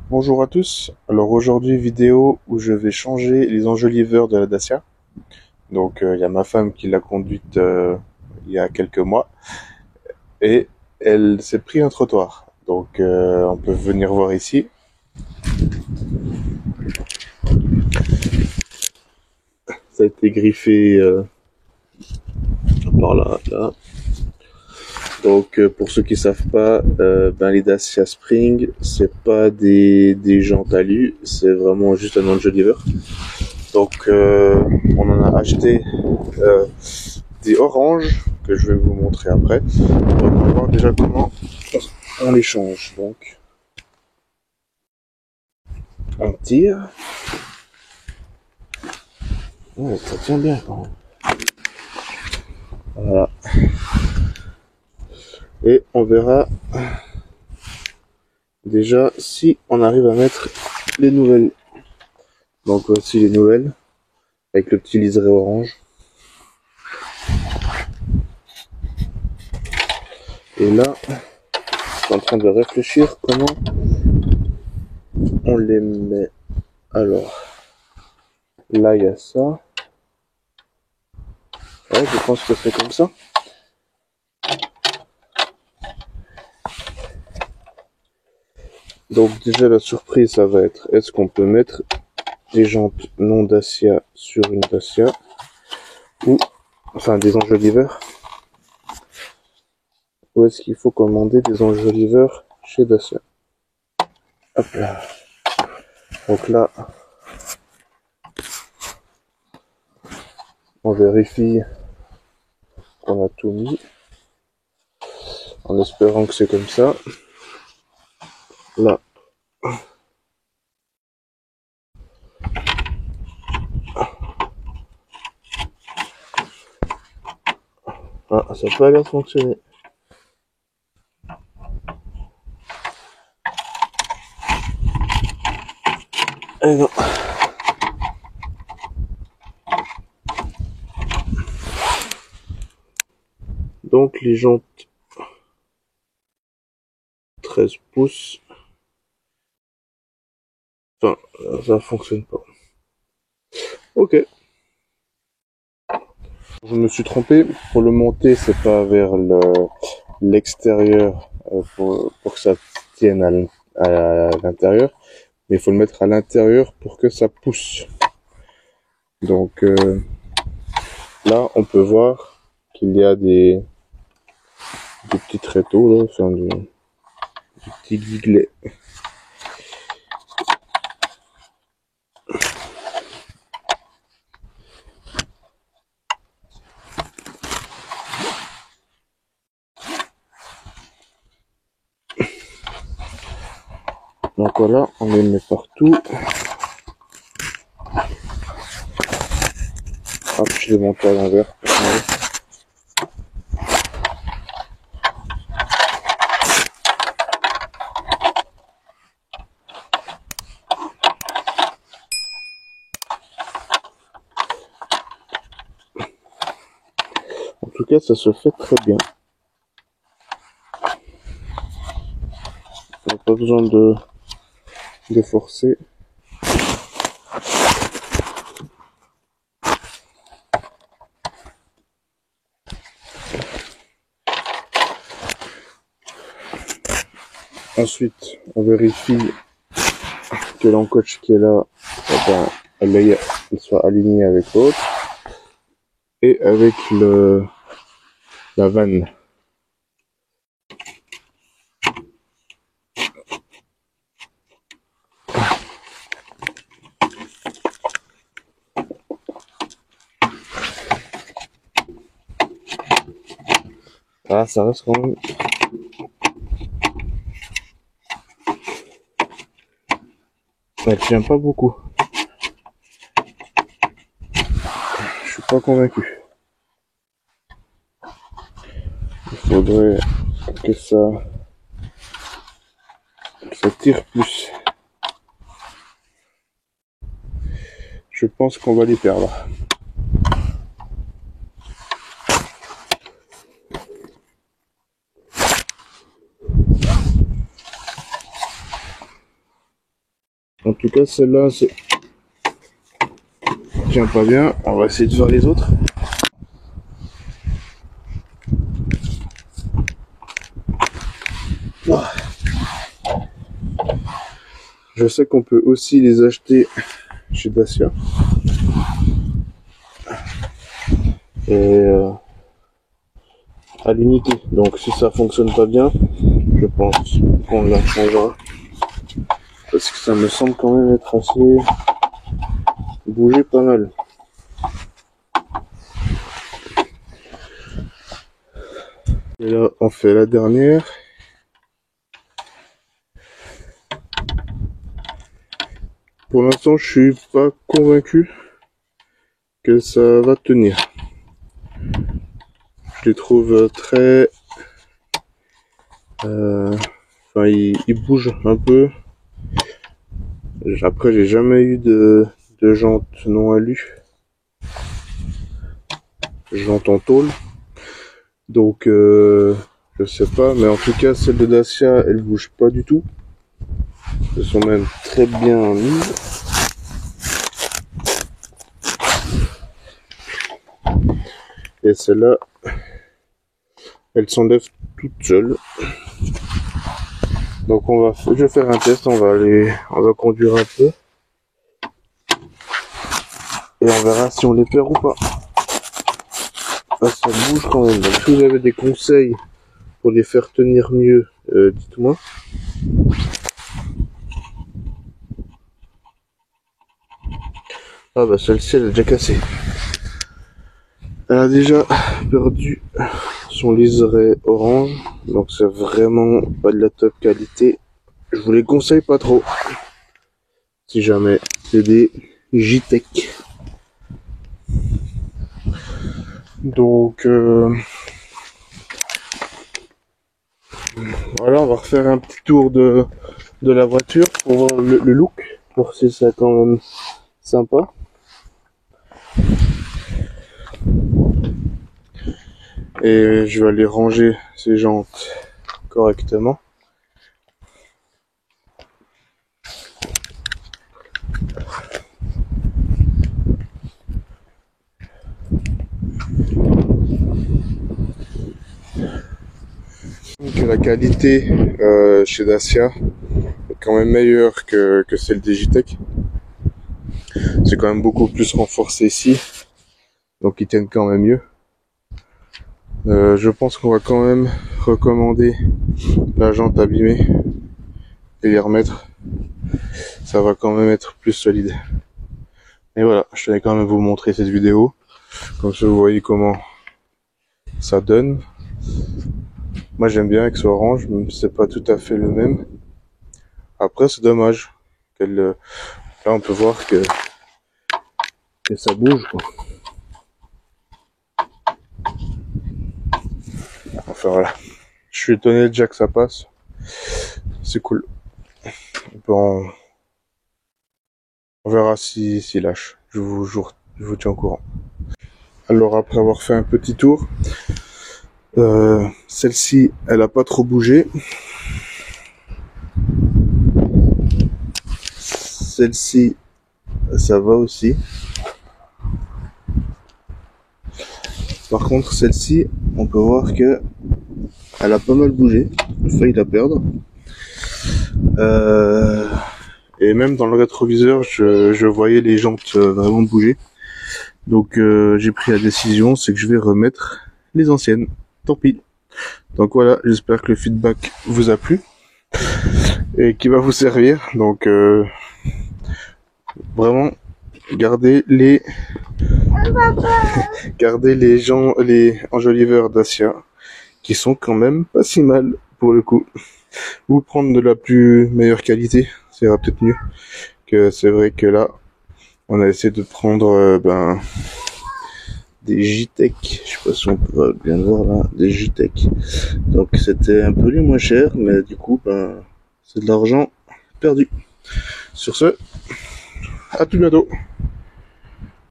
Bonjour à tous, alors aujourd'hui vidéo où je vais changer les enjoliveurs de la Dacia. Donc il y a ma femme qui l'a conduite il y a quelques mois et elle s'est pris un trottoir. Donc on peut venir voir ici. Ça a été griffé par là. Donc pour ceux qui savent pas, les Dacia Spring c'est pas des jantes alu, c'est vraiment juste un enjoliver. Donc on en a acheté des oranges que je vais vous montrer après. Donc on va voir déjà comment on les change. Donc on tire. Ouais, ça tient bien quand même. Voilà. Et on verra déjà si on arrive à mettre les nouvelles. Donc voici les nouvelles avec le petit liseré orange. Et là, je suis en train de réfléchir comment on les met. Alors, là il y a ça. Ouais, je pense que c'est comme ça. Donc déjà la surprise ça va être, est-ce qu'on peut mettre des jantes non Dacia sur une Dacia, ou enfin des enjoliveurs, ou est-ce qu'il faut commander des enjoliveurs chez Dacia. Hop là. Donc là on vérifie qu'on a tout mis en espérant que c'est comme ça. Là ça peut aller fonctionner. Eh non. Donc les jantes 13 pouces, enfin ça fonctionne pas. Ok. Je me suis trompé, pour le monter c'est pas vers l'extérieur pour que ça tienne à l'intérieur, mais il faut le mettre à l'intérieur pour que ça pousse. Donc là on peut voir qu'il y a des petits tréteaux là, enfin du petit guiglet. Donc voilà, on les met partout. Hop, je les monte à l'envers. En tout cas, ça se fait très bien. On n'a pas besoin de forcer. Ensuite, on vérifie que l'encoche qui est là, elle soit alignée avec l'autre et avec la vanne. Ah, ça reste quand même. Elle tient pas beaucoup. Je suis pas convaincu. Il faudrait que ça tire plus. Je pense qu'on va les perdre. En tout cas, celle-là, c'est tient pas bien. On va essayer de faire les autres. Je sais qu'on peut aussi les acheter chez Dacia. Et à l'unité. Donc si ça fonctionne pas bien, je pense qu'on la changera. Parce que ça me semble quand même être assez bougé pas mal. Et là, on fait la dernière. Pour l'instant, je suis pas convaincu que ça va tenir. Je les trouve très... Enfin, ils bougent un peu. Après, j'ai jamais eu de jantes non alu. Jantes en tôle. Donc, je sais pas. Mais en tout cas, celle de Dacia, elle bouge pas du tout. Elles sont même très bien mises. Et celle-là, elle s'enlève toute seule. Donc je vais faire un test, on va conduire un peu. Et on verra si on les perd ou pas. Ah, ça bouge quand même. Donc si vous avez des conseils pour les faire tenir mieux, dites-moi. Ah bah celle-ci elle est déjà cassée. Elle a déjà perdu son liseré orange. Donc c'est vraiment pas de la top qualité. Je vous les conseille pas trop. Si jamais c'est des J-Tech. Donc voilà, on va refaire un petit tour de la voiture pour voir le look, pour si c'est quand même sympa. Et je vais aller ranger ces jantes correctement. Donc la qualité chez Dacia est quand même meilleure que celle des J-Tech. C'est quand même beaucoup plus renforcé ici, donc ils tiennent quand même mieux. Je pense qu'on va quand même recommander la jante abîmée et les remettre. Ça va quand même être plus solide. Et voilà, je tenais quand même vous montrer cette vidéo. Comme ça vous voyez comment ça donne. Moi j'aime bien avec ce orange, même si c'est pas tout à fait le même. Après c'est dommage qu'elle... Là on peut voir que ça bouge quoi. Enfin voilà. Je suis étonné déjà que ça passe. C'est cool. On verra si lâche. Je vous tiens au courant. Alors après avoir fait un petit tour, celle-ci elle a pas trop bougé. Celle-ci ça va aussi. Par contre celle-ci on peut voir que elle a pas mal bougé. J'ai failli la perdre. Et même dans le rétroviseur je voyais les jantes vraiment bouger. Donc j'ai pris la décision, c'est que je vais remettre les anciennes. Tant pis. Donc voilà, j'espère que le feedback vous a plu et qui va vous servir. Donc vraiment gardez les les enjoliveurs Dacia qui sont quand même pas si mal pour le coup. Ou prendre de la plus meilleure qualité, ça ira peut-être mieux. Que c'est vrai que là on a essayé de prendre des J-Tech, je sais pas si on peut bien voir là, des J-Tech. Donc c'était un peu les moins cher, mais du coup c'est de l'argent perdu. Sur ce, à tout bientôt.